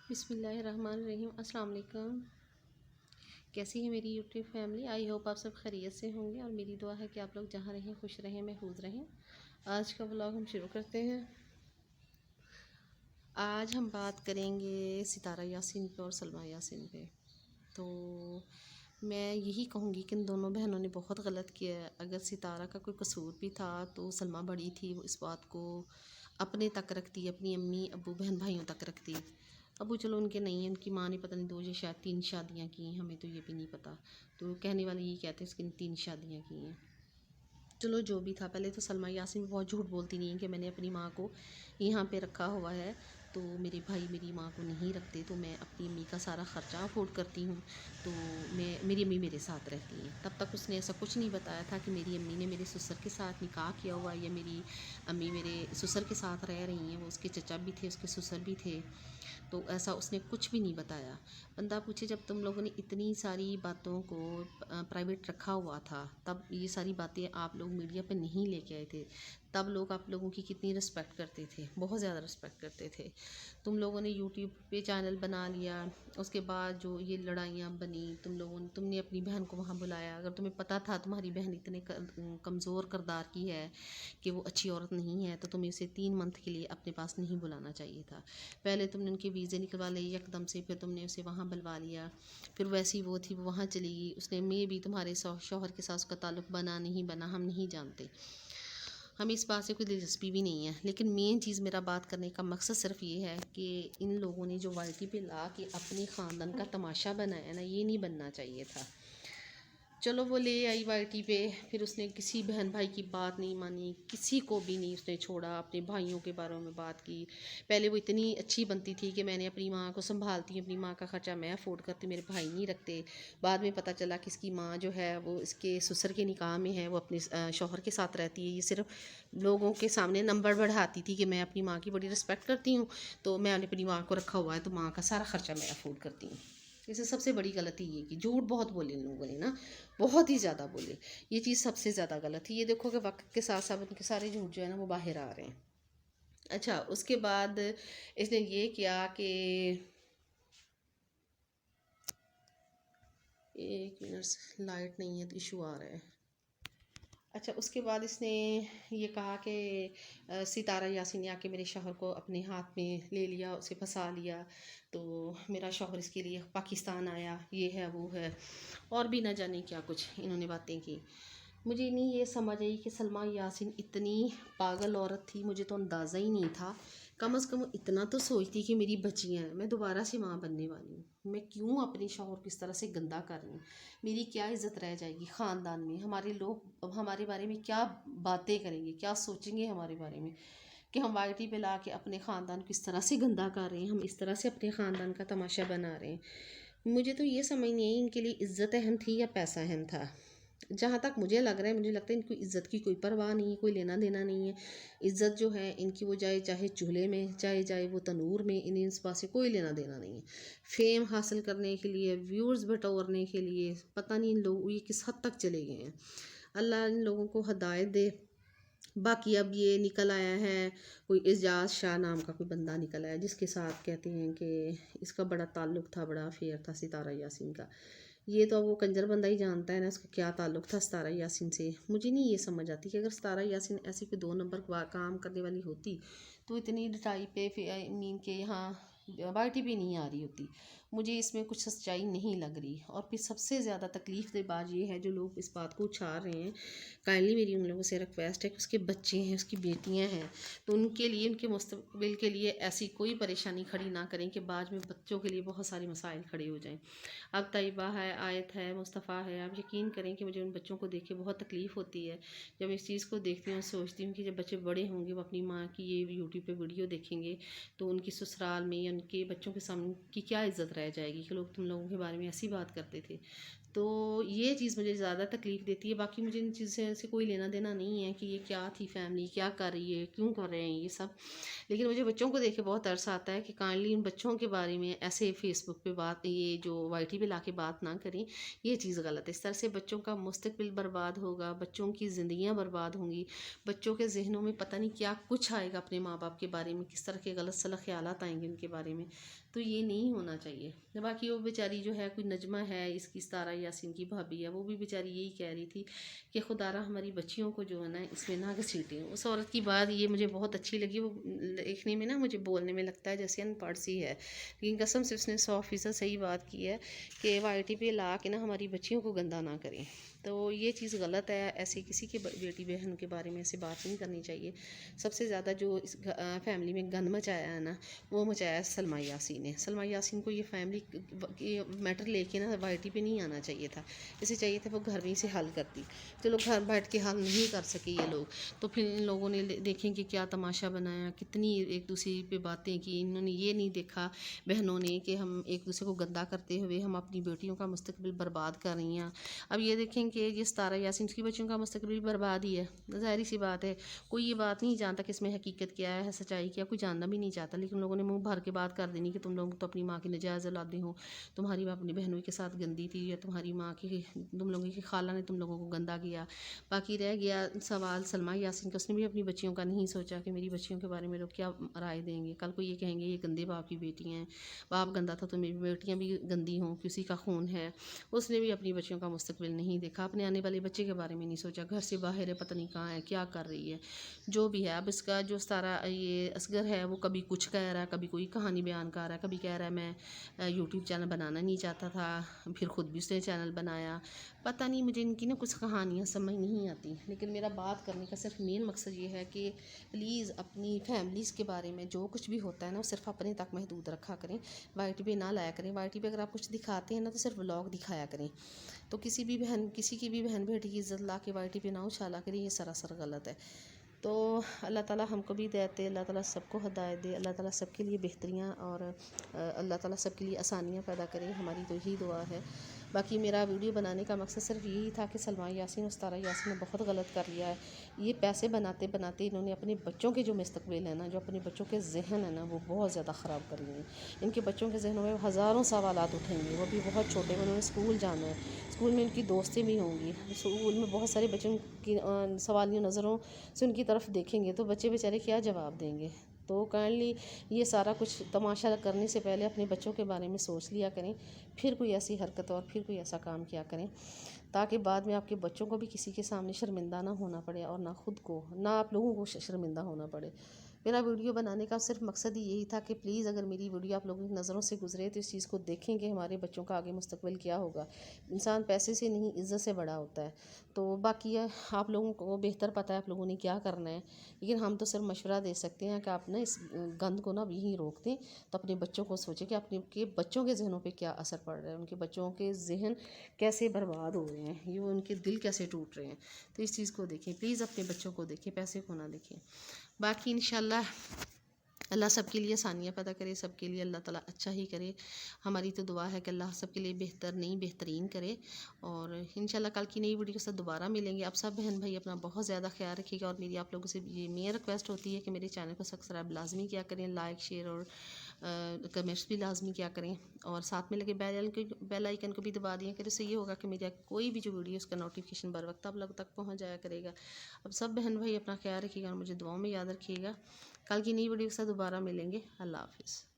بسم اللہ الرحمن الرحیم۔ السلام علیکم، کیسی ہے میری یوٹیوب فیملی؟ آئی ہوپ آپ سب خیریت سے ہوں گے، اور میری دعا ہے کہ آپ لوگ جہاں رہیں خوش رہیں محفوظ رہیں۔ آج کا ولاگ ہم شروع کرتے ہیں۔ آج ہم بات کریں گے ستارہ یاسین پہ اور سلمیٰ یاسین پہ۔ تو میں یہی کہوں گی کہ ان دونوں بہنوں نے بہت غلط کیا ہے۔ اگر ستارہ کا کوئی قصور بھی تھا تو سلمیٰ بڑی تھی، وہ اس بات کو اپنے تک رکھتی، اپنی امی ابو بہن بھائیوں تک رکھتی۔ ابو چلو ان کے نہیں ہیں، ان کی ماں نے پتہ نہیں 2 یا شاید 3 شادیاں کی ہیں، ہمیں تو یہ بھی نہیں پتہ، تو کہنے والے یہ کہتے ہیں اس کی 3 شادیاں کی ہیں۔ چلو جو بھی تھا، پہلے تو سلمیٰ یاسین بہت جھوٹ بولتی نہیں ہیں کہ میں نے اپنی ماں کو یہاں پہ رکھا ہوا ہے، تو میرے بھائی میری ماں کو نہیں رکھتے، تو میں اپنی امی کا سارا خرچہ افورڈ کرتی ہوں، تو میری امی میرے ساتھ رہتی ہیں۔ تب تک اس نے ایسا کچھ نہیں بتایا تھا کہ میری امی نے میرے سسر کے ساتھ نکاح کیا ہوا، یا میری امی میرے سسر کے ساتھ رہ رہی ہیں، وہ اس کے چچا بھی تھے، اس کے سسر بھی تھے، تو ایسا اس نے کچھ بھی نہیں بتایا۔ بندہ پوچھے جب تم لوگوں نے اتنی ساری باتوں کو پرائیویٹ رکھا ہوا تھا، تب یہ ساری باتیں آپ لوگ میڈیا پہ نہیں لے کے آئے تھے، تب لوگ آپ لوگوں کی کتنی رسپیکٹ کرتے تھے، بہت زیادہ رسپیکٹ کرتے تھے۔ تم لوگوں نے یوٹیوب پہ چینل بنا لیا، اس کے بعد جو یہ لڑائیاں بنی، تم نے اپنی بہن کو وہاں بلایا۔ اگر تمہیں پتہ تھا تمہاری بہن اتنے کمزور کردار کی ہے کہ وہ اچھی عورت نہیں ہے، تو تمہیں اسے 3 منتھ کے لیے اپنے پاس نہیں بلانا چاہیے تھا۔ پہلے تم نے ان کے ویزے نکلوا لے یکدم سے، پھر تم نے اسے وہاں بلوا لیا، پھر ویسی وہ تھی وہ وہاں چلی گئی، اس نے بھی تمہارے شوہر کے ساتھ اس کا تعلق بنا نہیں بنا ہم نہیں جانتے، ہمیں اس بات سے کوئی دلچسپی بھی نہیں ہے۔ لیکن مین چیز میرا بات کرنے کا مقصد صرف یہ ہے کہ ان لوگوں نے جو والٹی پہ لا کے اپنے خاندان کا تماشا بنایا نا، یہ نہیں بننا چاہیے تھا۔ چلو وہ لے آئی والٹی پہ، پھر اس نے کسی بہن بھائی کی بات نہیں مانی، کسی کو بھی نہیں اس نے چھوڑا، اپنے بھائیوں کے بارے میں بات کی۔ پہلے وہ اتنی اچھی بنتی تھی کہ میں نے اپنی ماں کو سنبھالتی ہوں، اپنی ماں کا خرچہ میں افورڈ کرتی، میرے بھائی نہیں رکھتے۔ بعد میں پتہ چلا کہ اس کی ماں جو ہے وہ اس کے سسر کے نکاح میں ہے، وہ اپنے شوہر کے ساتھ رہتی ہے۔ یہ صرف لوگوں کے سامنے نمبر بڑھاتی تھی کہ میں اپنی ماں کی بڑی رسپیکٹ کرتی ہوں، تو میں نے اپنی ماں کو رکھا ہوا ہے، تو ماں کا سارا خرچہ میں افورڈ کرتی ہوں۔ اسے سب سے بڑی غلطی یہ کہ جھوٹ بہت بولے ان لوگوں نے نا، بہت ہی زیادہ بولے، یہ چیز سب سے زیادہ غلط ہے۔ یہ دیکھو کہ وقت کے ساتھ ساتھ ان کے سارے جھوٹ جو ہے نا وہ باہر آ رہے ہیں۔ اچھا، اس کے بعد اس نے یہ کیا کہ 1 منٹ لائٹ نہیں ہے تو ایشو آ رہا ہے۔ اچھا، اس کے بعد اس نے یہ کہا کہ ستارہ یاسین نے آ کے میرے شوہر کو اپنے ہاتھ میں لے لیا، اسے پھنسا لیا، تو میرا شوہر اس کے لیے پاکستان آیا، یہ ہے وہ ہے، اور بھی نہ جانے کیا کچھ انہوں نے باتیں کی۔ مجھے نہیں یہ سمجھ آئی کہ سلمیٰ یاسین اتنی پاگل عورت تھی، مجھے تو اندازہ ہی نہیں تھا۔ کم از کم اتنا تو سوچتی کہ میری بچیاں ہیں، میں دوبارہ سے ماں بننے والی ہوں، میں کیوں اپنے شوہر کو اس طرح سے گندا کر رہی ہوں؟ میری کیا عزت رہ جائے گی خاندان میں؟ ہمارے لوگ اب ہمارے بارے میں کیا باتیں کریں گے، کیا سوچیں گے ہمارے بارے میں کہ ہم والٹی پہ لا کے اپنے خاندان کو اس طرح سے گندا کر رہے ہیں، ہم اس طرح سے اپنے خاندان کا تماشا بنا رہے ہیں۔ مجھے تو یہ سمجھ نہیں آئی ان کے لیے عزت اہم تھی یا پیسہ اہم تھا۔ جہاں تک مجھے لگ رہا ہے، مجھے لگتا ہے ان کو عزت کی کوئی پرواہ نہیں ہے، کوئی لینا دینا نہیں ہے۔ عزت جو ہے ان کی وہ چاہے چولہے میں، چاہے وہ تنور میں، انہیں اس بات سے کوئی لینا دینا نہیں ہے۔ فیم حاصل کرنے کے لیے، ویورز بٹورنے کے لیے، پتہ نہیں ان لوگ یہ کس حد تک چلے گئے ہیں۔ اللہ ان لوگوں کو ہدایت دے۔ باقی اب یہ نکل آیا ہے کوئی اعجاز شاہ نام کا کوئی بندہ نکل آیا، جس کے ساتھ کہتے ہیں کہ اس کا بڑا تعلق تھا، بڑا افیئر تھا ستارہ یاسین کا۔ یہ تو وہ کنجر بندہ ہی جانتا ہے نا اس کا کیا تعلق تھا ستارہ یاسین سے۔ مجھے نہیں یہ سمجھ آتی کہ اگر ستارہ یاسین ایسی کوئی 2 نمبر کام کرنے والی ہوتی تو اتنی ڈٹائی پہ مین کے یہاں والٹی پہ نہیں آ رہی ہوتی۔ مجھے اس میں کچھ سچائی نہیں لگ رہی۔ اور پھر سب سے زیادہ تکلیف دہ بات یہ ہے، جو لوگ اس بات کو اچھال رہے ہیں، کائنڈلی میری ان لوگوں سے ریکویسٹ ہے کہ اس کے بچے ہیں، اس کی بیٹیاں ہیں، تو ان کے لیے، ان کے مستقبل کے لیے ایسی کوئی پریشانی کھڑی نہ کریں کہ بعد میں بچوں کے لیے بہت سارے مسائل کھڑے ہو جائیں۔ اب طیبہ ہے، آیت ہے، مصطفیٰ ہے، آپ یقین کریں کہ مجھے ان بچوں کو دیکھ کے بہت تکلیف ہوتی ہے۔ جب اس چیز کو دیکھتی ہوں سوچتی ہوں کہ جب بچے بڑے ہوں گے، وہ اپنی ماں کی یہ یوٹیوب پہ ویڈیو دیکھیں گے، تو ان کی سسرال میں یا ان کے بچوں کے سامنے کی کیا عزت رہ جائے گی کہ لوگ تم لوگوں کے بارے میں ایسی بات کرتے تھے۔ تو یہ چیز مجھے زیادہ تکلیف دیتی ہے. باقی مجھے ان چیزوں سے کوئی لینا دینا نہیں ہے کہ یہ کیا تھی فیملی، کیا کر رہی ہے، کیوں کر رہے ہیں یہ سب. لیکن مجھے بچوں کو دیکھ کے بہت ترس آتا ہے کہ کائنڈلی ان بچوں کے بارے میں ایسے فیس بک پہ بات، یہ جو وائی ٹی پہ لا کے بات نہ کریں. یہ چیز غلط ہے. اس طرح سے بچوں کا مستقبل برباد ہوگا، بچوں کی زندگیاں برباد ہوں گی، بچوں کے ذہنوں میں پتہ نہیں کیا کچھ آئے گا اپنے ماں باپ کے بارے میں، کس طرح کے غلط سلط خیالات آئیں گے ان کے بارے میں. تو یہ نہیں ہونا چاہیے. باقی وہ بیچاری جو ہے کوئی نجمہ ہے، اس کی ستارہ یاسین کی بھابھی ہے، وہ بھی بیچاری یہی کہہ رہی تھی کہ خدا را ہماری بچیوں کو جو ہے نا اس میں نہ گھسیٹیں. اس عورت کی بات یہ مجھے بہت اچھی لگی. وہ دیکھنے میں نا مجھے بولنے میں لگتا ہے جیسے ان پڑھ سی ہے، لیکن قسم سے اس نے 100% صحیح بات کی ہے کہ وائی ٹی پہ لا کے نا ہماری بچیوں کو گندہ نہ کریں. تو یہ چیز غلط ہے. ایسے کسی کے بیٹی بہن کے بارے میں ایسے بات نہیں کرنی چاہیے. سب سے زیادہ جو اس فیملی میں گند مچایا ہے نا، وہ مچایا ہے سلمیٰ یاسین نے. سلمیٰ یاسین کو یہ فیملی میٹر لے کے نا وائی ٹی پہ نہیں آنا چاہیے تھا. اسے چاہیے تھا وہ گھر میں سے حل کرتی. چلو گھر بیٹھ کے حل نہیں کر سکے یہ لوگ، تو پھر ان لوگوں نے دیکھیں کہ کیا تماشا بنایا، کتنی ایک دوسرے پہ باتیں کی. انہوں نے یہ نہیں دیکھا بہنوں نے کہ ہم ایک دوسرے کو گندا کرتے ہوئے ہم اپنی بیٹیوں کا مستقبل برباد کر رہی ہیں. اب یہ دیکھیں کہ یہ ستارہ یاسین کی بچیوں کا مستقبل برباد ہی ہے. ظاہری سی بات ہے، کوئی یہ بات نہیں جانتا کہ اس میں حقیقت کیا ہے، سچائی کیا، کوئی جاننا بھی نہیں چاہتا. لیکن لوگوں نے منہ بھر کے بات کر دینی کہ تم لوگ تو اپنی ماں کی نجائز اولادیں ہو، تمہاری ماں اپنی بہنوں کے ساتھ گندی تھی، یا تمہاری ماں کی، تم لوگوں کی خالہ نے تم لوگوں کو گندا کیا. باقی رہ گیا سوال سلمیٰ یاسین کا. اس نے بھی اپنی بچیوں کا نہیں سوچا کہ میری بچیوں کے بارے میں لوگ کیا رائے دیں گے. کل کو یہ کہیں گے یہ گندے باپ کی بیٹی ہیں، باپ گندا تھا تو میری بیٹیاں بھی گندی ہوں، کسی کا خون ہے. اس نے بھی اپنی بچیوں کا مستقبل نہیں دیکھا، اپنے آنے والے بچے کے بارے میں نہیں سوچا. گھر سے باہر ہے، پتہ نہیں کہاں ہے، کیا کر رہی ہے، جو بھی ہے. اب اس کا جو ستارہ یہ اصغر ہے، وہ کبھی کچھ کہہ رہا ہے، کبھی کوئی کہانی بیان کر رہا ہے، کبھی کہہ رہا ہے میں یوٹیوب چینل بنانا نہیں چاہتا تھا، پھر خود بھی اس نے چینل بنایا. پتہ نہیں، مجھے ان کی نا کچھ کہانیاں سمجھ نہیں آتی. لیکن میرا بات کرنے کا صرف مین مقصد یہ ہے کہ پلیز اپنی فیملیز کے بارے میں جو کچھ بھی ہوتا ہے نا، وہ صرف اپنے تک محدود رکھا کریں. وائی ٹی پہ نہ لایا کریں. وائی ٹی پہ اگر آپ کچھ دکھاتے ہیں نا تو صرف ولاگ دکھایا کریں. تو کسی کی بھی بہن بیٹی کی عزت لا کے وائی ٹی پہ نہ اچھالا کریں. یہ سراسر غلط ہے. تو اللہ تعالیٰ ہم کو بھی دیتے، اللہ تعالیٰ سب کو ہدایت دے، اللہ تعالیٰ سب کے لیے بہتریاں اور اللہ تعالیٰ سب کے لیے آسانیاں پیدا کرے. ہماری تو یہی دعا ہے. باقی میرا ویڈیو بنانے کا مقصد صرف یہی تھا کہ سلمیٰ یاسین اور ستارہ یاسین نے بہت غلط کر لیا ہے. یہ پیسے بناتے بناتے انہوں نے اپنے بچوں کے جو مستقبل ہے نا، جو اپنے بچوں کے ذہن ہے نا، وہ بہت زیادہ خراب کر لیے ہیں. ان کے بچوں کے ذہنوں میں ہزاروں سوالات اٹھیں گے. وہ بھی بہت چھوٹے، انہوں نے اسکول جانا ہے، اسکول میں ان کی دوستیں بھی ہوں گی. اسکول میں بہت سارے بچوں کی سوالیہ نظروں سے ان کی طرف دیکھیں گے تو بچے بیچارے کیا جواب دیں گے. تو کائنڈلی یہ سارا کچھ تماشا کرنے سے پہلے اپنے بچوں کے بارے میں سوچ لیا کریں، پھر کوئی ایسی حرکت اور پھر کوئی ایسا کام کیا کریں، تاکہ بعد میں آپ کے بچوں کو بھی کسی کے سامنے شرمندہ نہ ہونا پڑے، اور نہ خود کو، نہ آپ لوگوں کو شرمندہ ہونا پڑے. میرا ویڈیو بنانے کا صرف مقصد ہی یہی تھا کہ پلیز اگر میری ویڈیو آپ لوگوں کی نظروں سے گزرے تو اس چیز کو دیکھیں کہ ہمارے بچوں کا آگے مستقبل کیا ہوگا. انسان پیسے سے نہیں، عزت سے بڑا ہوتا ہے. تو باقی آپ لوگوں کو بہتر پتہ ہے آپ لوگوں نے کیا کرنا ہے. لیکن ہم تو صرف مشورہ دے سکتے ہیں کہ آپ نا اس گند کو نا یہیں روک دیں. تو اپنے بچوں کو سوچیں کہ اپنے کے بچوں کے ذہنوں پہ کیا اثر پڑ رہا ہے، ان کے بچوں کے ذہن کیسے برباد ہو رہے ہیں، یہ ان کے دل کیسے ٹوٹ رہے ہیں. تو اس چیز کو دیکھیں پلیز، اپنے بچوں کو دیکھیں، پیسے کو نہ دیکھیں. باقی انشاءاللہ اللہ سب کے لیے آسانیاں پیدا کرے، سب کے لیے اللہ تعالیٰ اچھا ہی کرے. ہماری تو دعا ہے کہ اللہ سب کے لیے بہترین کرے. اور انشاءاللہ کل کی نئی ویڈیو کے ساتھ دوبارہ ملیں گے. آپ سب بہن بھائی اپنا بہت زیادہ خیال رکھیے گا. اور میری آپ لوگوں سے یہ مین ریکویسٹ ہوتی ہے کہ میرے چینل کو سبسکرائب لازمی کیا کریں، لائک شیئر اور کمنٹس بھی لازمی کیا کریں. اور ساتھ میں لگے بیل آئیکن کو بھی دبا دیا کریں. اس سے یہ ہوگا کہ میرا کوئی بھی جو ویڈیو اس کا نوٹیفیکیشن بر وقت آپ لوگ تک پہنچ جایا کرے گا. اب سب بہن بھائی اپنا خیال رکھیے گا اور مجھے دعاؤں میں یاد رکھیے گا. کل کی نئی ویڈیو کے ساتھ دوبارہ ملیں گے. اللہ حافظ.